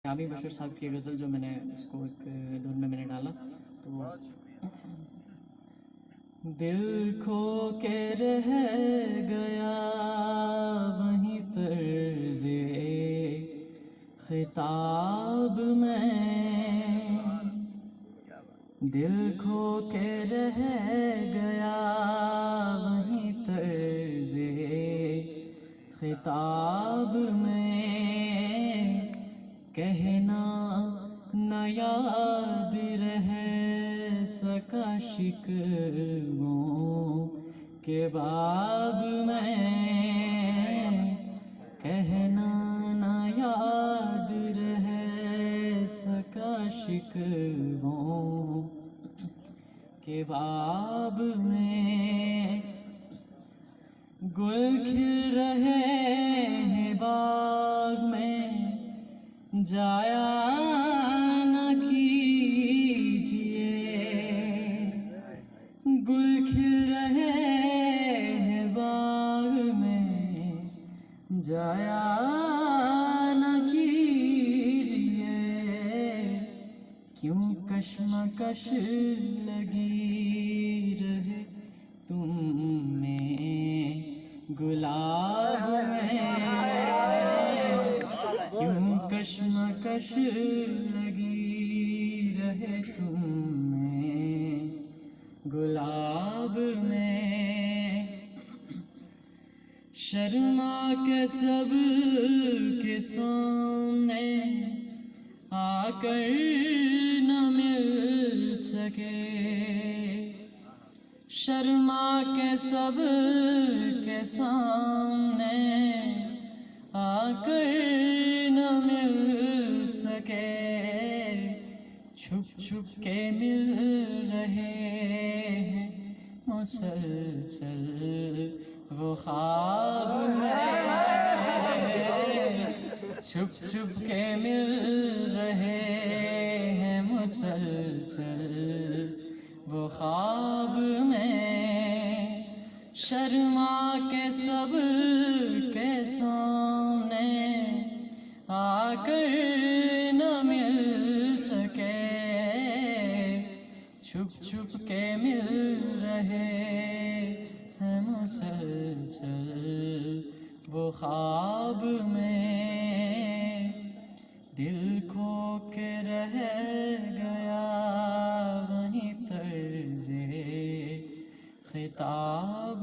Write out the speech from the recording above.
जामी बशीर साहब की गज़ल जो मैंने इसको एक धुन में मैंने डाला तो वो दिल खो के रह गया वहीं तर्ज़े खिताब में, दिल खो के रह गया वहीं तर्ज़े खिताब में, कहना न याद रह सका शिकवों के बाब में, कहना न याद रह सका शिकवों के बाब में। गुल खिल रहे हैं बाग में, जाया न कीजिए, गुल खिल रहे हैं बाग में, जाया न कीजिए। क्यों कश्मकश लगी रहे तुम में गुलाब में, क्यों कश्मकश लगी रहे तुम में गुलाब में। शर्मा के सब के सामने आकर न मिल सके, शर्मा के सब के सामने आकर न मिल सके, छुप छुप के मिल रहे हैं मुसलसल वो ख्वाब में, छुप छुप के मिल रहे हैं मुसलसल वो ख्वाब में। शर्मा के सब के सामने आकर न मिल सके, छुप छुप के मिल रहे हैं मुसलसल वो ख्वाब में। दिल खो के रह गया वहीं तर्ज़े खिताब